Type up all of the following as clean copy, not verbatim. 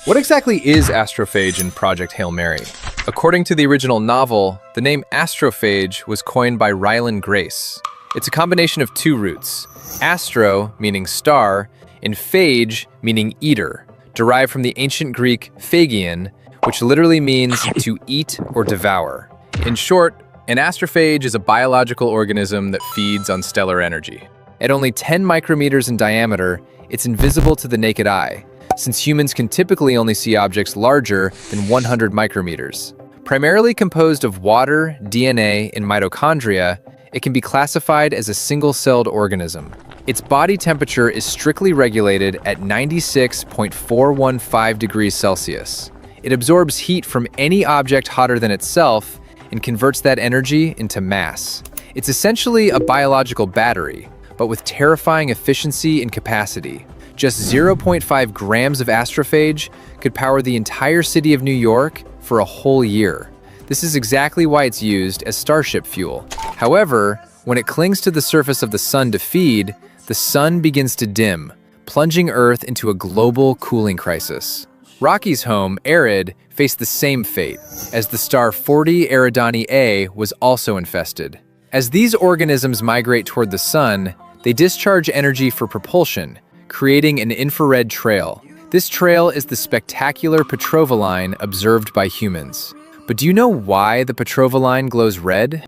What exactly is astrophage in Project Hail Mary? According to the original novel, the name astrophage was coined by Ryland Grace. It's a combination of two roots, astro, meaning star, and phage, meaning eater, derived from the ancient Greek phagion, which literally means to eat or devour. In short, an astrophage is a biological organism that feeds on stellar energy. At only 10 micrometers in diameter, it's invisible to the naked eye, since humans can typically only see objects larger than 100 micrometers. Primarily composed of water, DNA, and mitochondria, it can be classified as a single-celled organism. Its body temperature is strictly regulated at 96.415 degrees Celsius. It absorbs heat from any object hotter than itself and converts that energy into mass. It's essentially a biological battery, but with terrifying efficiency and capacity. Just 0.5 grams of astrophage could power the entire city of New York for a whole year. This is exactly why it's used as starship fuel. However, when it clings to the surface of the sun to feed, the sun begins to dim, plunging Earth into a global cooling crisis. Rocky's home, Erid, faced the same fate, as the star 40 Eridani A was also infested. As these organisms migrate toward the sun, they discharge energy for propulsion, creating an infrared trail. This trail is the spectacular Petrova Line observed by humans. But do you know why the Petrova Line glows red?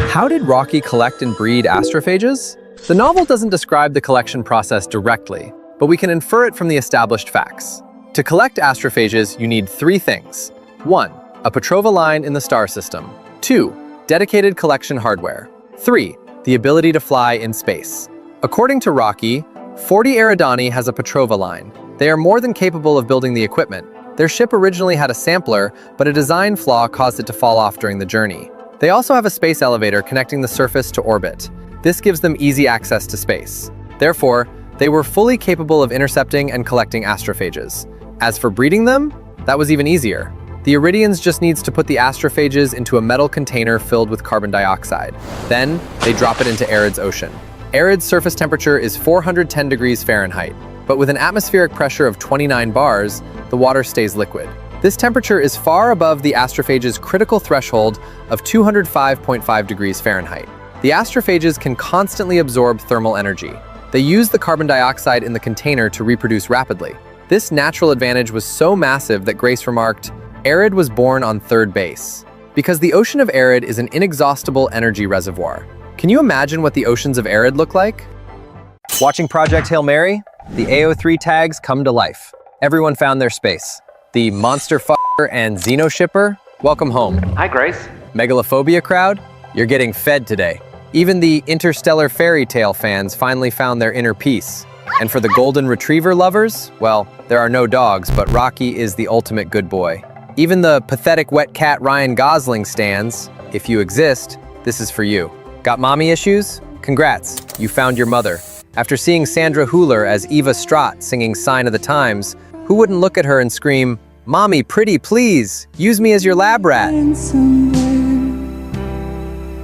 How did Rocky collect and breed astrophages? The novel doesn't describe the collection process directly, but we can infer it from the established facts. To collect astrophages, you need three things. 1. A Petrova Line in the star system. 2. Dedicated collection hardware. 3. The ability to fly in space. According to Rocky, 40 Eridani has a Petrova Line. They are more than capable of building the equipment. Their ship originally had a sampler, but a design flaw caused it to fall off during the journey. They also have a space elevator connecting the surface to orbit. This gives them easy access to space. Therefore, they were fully capable of intercepting and collecting astrophages. As for breeding them, that was even easier. The Iridians just needs to put the astrophages into a metal container filled with carbon dioxide. Then, they drop it into Erid's ocean. Erid's surface temperature is 410 degrees Fahrenheit, but with an atmospheric pressure of 29 bars, the water stays liquid. This temperature is far above the astrophage's critical threshold of 205.5 degrees Fahrenheit. The astrophages can constantly absorb thermal energy. They use the carbon dioxide in the container to reproduce rapidly. This natural advantage was so massive that Grace remarked, "Erid was born on third base." Because the ocean of Erid is an inexhaustible energy reservoir. Can you imagine what the oceans of Erid look like? Watching Project Hail Mary? The AO3 tags come to life. Everyone found their space. The Monster F***er and Xeno Shipper? Welcome home. Hi, Grace. Megalophobia crowd? You're getting fed today. Even the Interstellar Fairy Tale fans finally found their inner peace. And for the Golden Retriever lovers? Well, there are no dogs, but Rocky is the ultimate good boy. Even the pathetic wet cat Ryan Gosling stands. If you exist, this is for you. Got mommy issues? Congrats, you found your mother. After seeing Sandra Hüller as Eva Strott singing Sign of the Times, who wouldn't look at her and scream, "Mommy, pretty please, use me as your lab rat."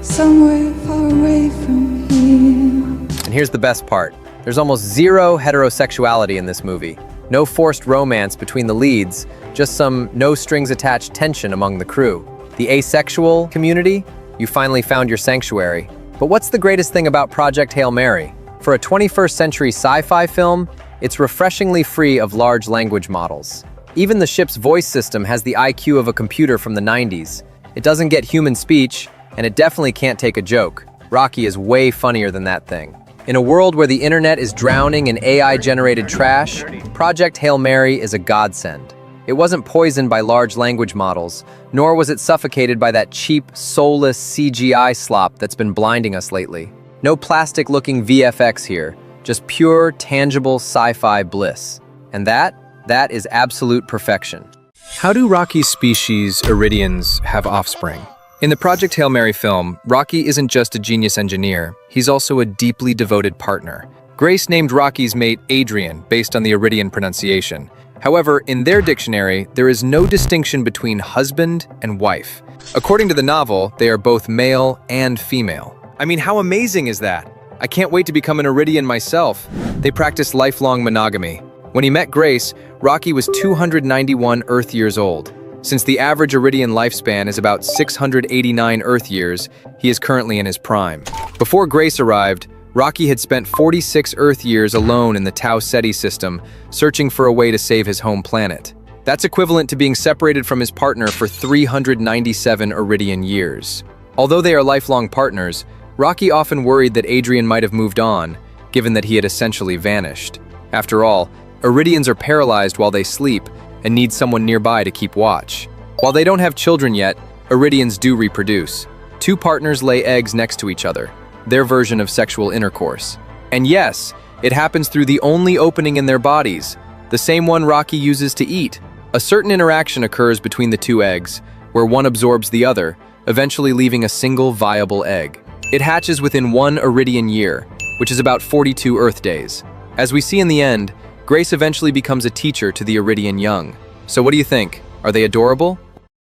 Somewhere far away from here. And here's the best part. There's almost zero heterosexuality in this movie. No forced romance between the leads, just some no-strings-attached tension among the crew. The asexual community? You finally found your sanctuary. But what's the greatest thing about Project Hail Mary? For a 21st century sci-fi film, it's refreshingly free of large language models. Even the ship's voice system has the IQ of a computer from the 90s. It doesn't get human speech, and it definitely can't take a joke. Rocky is way funnier than that thing. In a world where the internet is drowning in AI-generated trash, Project Hail Mary is a godsend. It wasn't poisoned by large language models, nor was it suffocated by that cheap, soulless CGI slop that's been blinding us lately. No plastic-looking VFX here, just pure, tangible sci-fi bliss. And that is absolute perfection. How do Rocky's species, Iridians, have offspring? In the Project Hail Mary film, Rocky isn't just a genius engineer, he's also a deeply devoted partner. Grace named Rocky's mate Adrian based on the Iridian pronunciation. However, in their dictionary, there is no distinction between husband and wife. According to the novel, they are both male and female. I mean, how amazing is that? I can't wait to become an Iridian myself. They practice lifelong monogamy. When he met Grace, Rocky was 291 Earth years old. Since the average Iridian lifespan is about 689 Earth years, he is currently in his prime. Before Grace arrived, Rocky had spent 46 Earth years alone in the Tau Ceti system, searching for a way to save his home planet. That's equivalent to being separated from his partner for 397 Iridian years. Although they are lifelong partners, Rocky often worried that Adrian might have moved on, given that he had essentially vanished. After all, Iridians are paralyzed while they sleep and need someone nearby to keep watch. While they don't have children yet, Iridians do reproduce. Two partners lay eggs next to each other, their version of sexual intercourse. And yes, it happens through the only opening in their bodies, the same one Rocky uses to eat. A certain interaction occurs between the two eggs, where one absorbs the other, eventually leaving a single viable egg. It hatches within 1 Iridian year, which is about 42 Earth days. As we see in the end, Grace eventually becomes a teacher to the Iridian young. So what do you think? Are they adorable?